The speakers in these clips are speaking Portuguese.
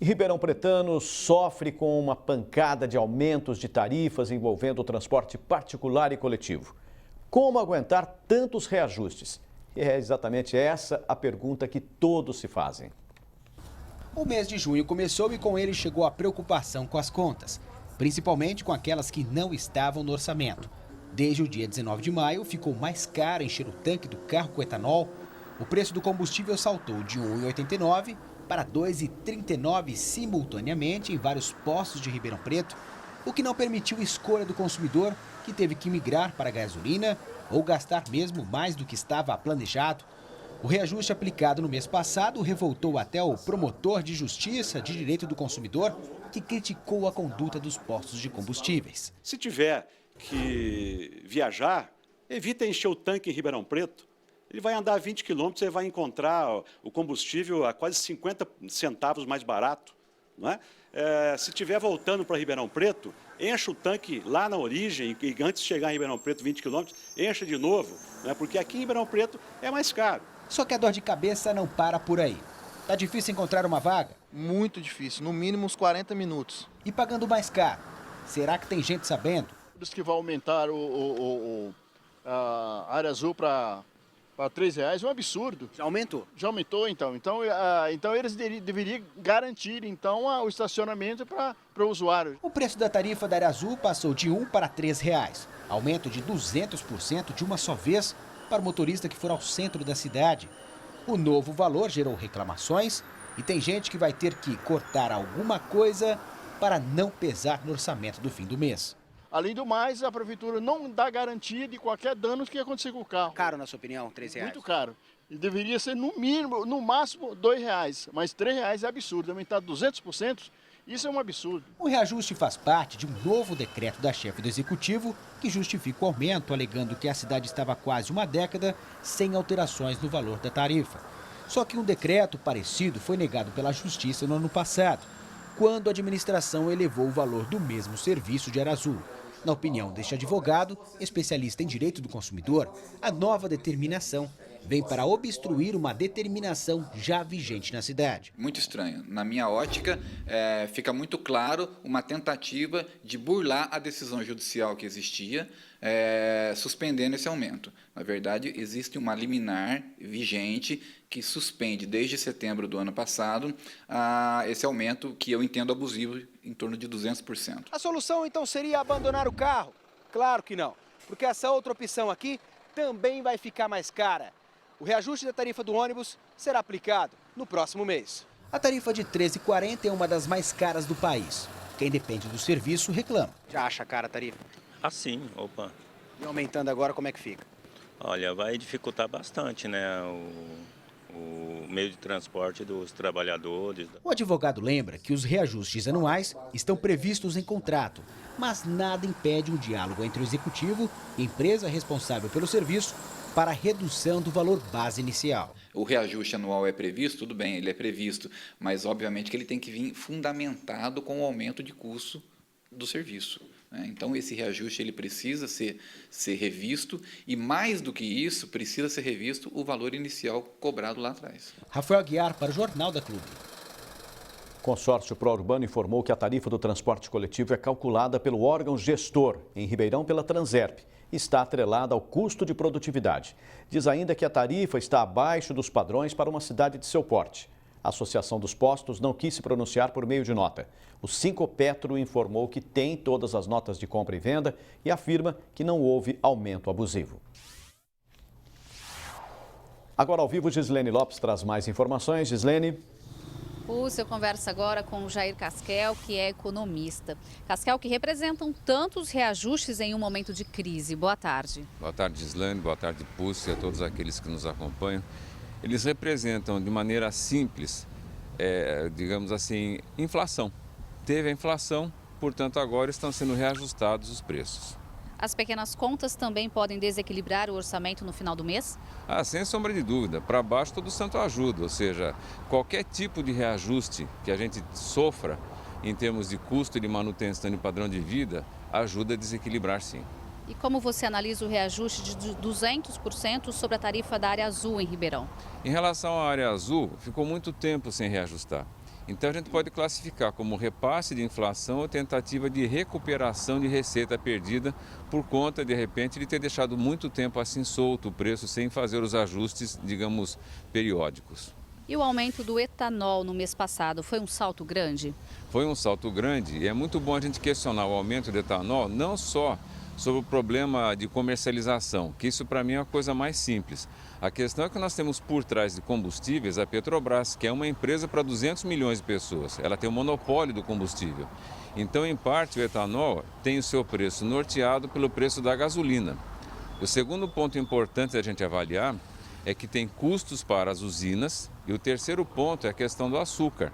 E Ribeirão Pretano sofre com uma pancada de aumentos de tarifas envolvendo o transporte particular e coletivo. Como aguentar tantos reajustes? E é exatamente essa a pergunta que todos se fazem. O mês de junho começou e com ele chegou a preocupação com as contas, principalmente com aquelas que não estavam no orçamento. Desde o dia 19 de maio, ficou mais caro encher o tanque do carro com etanol. O preço do combustível saltou de R$ 1,89 para R$ 2,39 simultaneamente em vários postos de Ribeirão Preto, o que não permitiu escolha do consumidor, que teve que migrar para a gasolina ou gastar mesmo mais do que estava planejado. O reajuste aplicado no mês passado revoltou até o promotor de justiça de direito do consumidor, que criticou a conduta dos postos de combustíveis. Se tiver que viajar, evita encher o tanque em Ribeirão Preto. Ele vai andar 20 quilômetros, você vai encontrar o combustível a quase 50 centavos mais barato. Não é? Se estiver voltando para Ribeirão Preto, encha o tanque lá na origem, e antes de chegar em Ribeirão Preto, 20 quilômetros, encha de novo, né? Porque aqui em Ribeirão Preto é mais caro. Só que a dor de cabeça não para por aí. Tá difícil encontrar uma vaga? Muito difícil, no mínimo uns 40 minutos. E pagando mais caro? Será que tem gente sabendo? Diz que vai aumentar a área azul para R$3, é um absurdo. Já aumentou? Já aumentou, então. Então eles deveriam garantir, então, o estacionamento para o usuário. O preço da tarifa da área azul passou de R$ 1 para R$ 3, aumento de 200% de uma só vez para o motorista que for ao centro da cidade. O novo valor gerou reclamações e tem gente que vai ter que cortar alguma coisa para não pesar no orçamento do fim do mês. Além do mais, a prefeitura não dá garantia de qualquer dano que acontecer com o carro. Caro, na sua opinião, R$ 3? Muito caro. E deveria ser no mínimo, no máximo, R$2. Mas R$3 é absurdo. Aumentar 200%, isso é um absurdo. O reajuste faz parte de um novo decreto da chefe do executivo que justifica o aumento, alegando que a cidade estava há quase uma década sem alterações no valor da tarifa. Só que um decreto parecido foi negado pela Justiça no ano passado, quando a administração elevou o valor do mesmo serviço de área azul. Na opinião deste advogado, especialista em direito do consumidor, a nova determinação vem para obstruir uma determinação já vigente na cidade. Muito estranho. Na minha ótica, fica muito claro uma tentativa de burlar a decisão judicial que existia, suspendendo esse aumento. Na verdade, existe uma liminar vigente que suspende desde setembro do ano passado esse aumento que eu entendo abusivo em torno de 200%. A solução então seria abandonar o carro? Claro que não, porque essa outra opção aqui também vai ficar mais cara. O reajuste da tarifa do ônibus será aplicado no próximo mês. A tarifa de R$ 13,40 é uma das mais caras do país. Quem depende do serviço reclama. Já acha cara a tarifa? Ah, sim, opa. E aumentando agora, como é que fica? Olha, vai dificultar bastante, né, o meio de transporte dos trabalhadores. O advogado lembra que os reajustes anuais estão previstos em contrato, mas nada impede um diálogo entre o executivo e a empresa responsável pelo serviço para a redução do valor base inicial. O reajuste anual é previsto? Tudo bem, ele é previsto, mas obviamente que ele tem que vir fundamentado com o aumento de custo do serviço. Então, esse reajuste ele precisa ser revisto e, mais do que isso, precisa ser revisto o valor inicial cobrado lá atrás. Rafael Aguiar, para o Jornal da Clube. O consórcio Pró-Urbano informou que a tarifa do transporte coletivo é calculada pelo órgão gestor, em Ribeirão pela Transerp, e está atrelada ao custo de produtividade. Diz ainda que a tarifa está abaixo dos padrões para uma cidade de seu porte. A Associação dos Postos não quis se pronunciar por meio de nota. O Sincopetro informou que tem todas as notas de compra e venda e afirma que não houve aumento abusivo. Agora ao vivo, Gislene Lopes traz mais informações. Gislene. Eu converso agora com o Jair Casquel, que é economista. Casquel, que representam tantos reajustes em um momento de crise. Boa tarde. Boa tarde, Gislene. Boa tarde, Púcio, e a todos aqueles que nos acompanham. Eles representam de maneira simples, digamos assim, inflação. Teve a inflação, portanto agora estão sendo reajustados os preços. As pequenas contas também podem desequilibrar o orçamento no final do mês? Ah, sem sombra de dúvida. Para baixo todo santo ajuda, ou seja, qualquer tipo de reajuste que a gente sofra em termos de custo e de manutenção de padrão de vida ajuda a desequilibrar, sim. E como você analisa o reajuste de 200% sobre a tarifa da área azul em Ribeirão? Em relação à área azul, ficou muito tempo sem reajustar. Então a gente pode classificar como repasse de inflação ou tentativa de recuperação de receita perdida por conta, de repente, de ter deixado muito tempo assim solto o preço sem fazer os ajustes, digamos, periódicos. E o aumento do etanol no mês passado foi um salto grande? Foi um salto grande e é muito bom a gente questionar o aumento do etanol, não só sobre o problema de comercialização, que isso para mim é a coisa mais simples. A questão é que nós temos por trás de combustíveis a Petrobras, que é uma empresa para 200 milhões de pessoas. Ela tem o monopólio do combustível. Então, em parte, o etanol tem o seu preço norteado pelo preço da gasolina. O segundo ponto importante a gente avaliar é que tem custos para as usinas e o terceiro ponto é a questão do açúcar,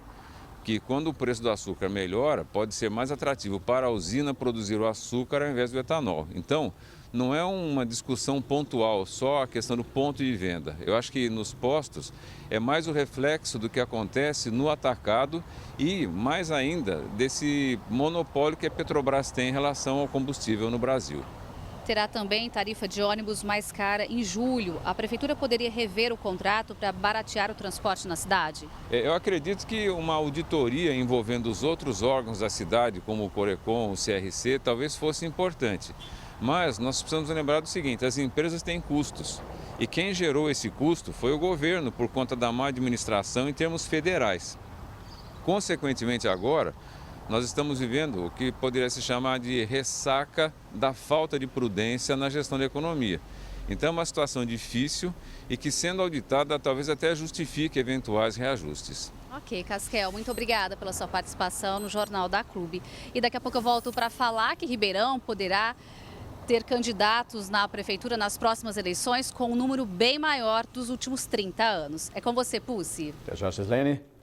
que quando o preço do açúcar melhora, pode ser mais atrativo para a usina produzir o açúcar ao invés do etanol. Então, não é uma discussão pontual, só a questão do ponto de venda. Eu acho que nos postos é mais o reflexo do que acontece no atacado e, mais ainda, desse monopólio que a Petrobras tem em relação ao combustível no Brasil. Terá também tarifa de ônibus mais cara em julho. A Prefeitura poderia rever o contrato para baratear o transporte na cidade? Eu acredito que uma auditoria envolvendo os outros órgãos da cidade, como o Corecon, o CRC, talvez fosse importante. Mas nós precisamos lembrar do seguinte, as empresas têm custos. E quem gerou esse custo foi o governo, por conta da má administração em termos federais. Consequentemente, agora, nós estamos vivendo o que poderia se chamar de ressaca da falta de prudência na gestão da economia. Então é uma situação difícil e que, sendo auditada, talvez até justifique eventuais reajustes. Ok, Casquel, muito obrigada pela sua participação no Jornal da Clube. E daqui a pouco eu volto para falar que Ribeirão poderá ter candidatos na prefeitura nas próximas eleições com um número bem maior dos últimos 30 anos. É com você, Pussi. Até já, Gislene.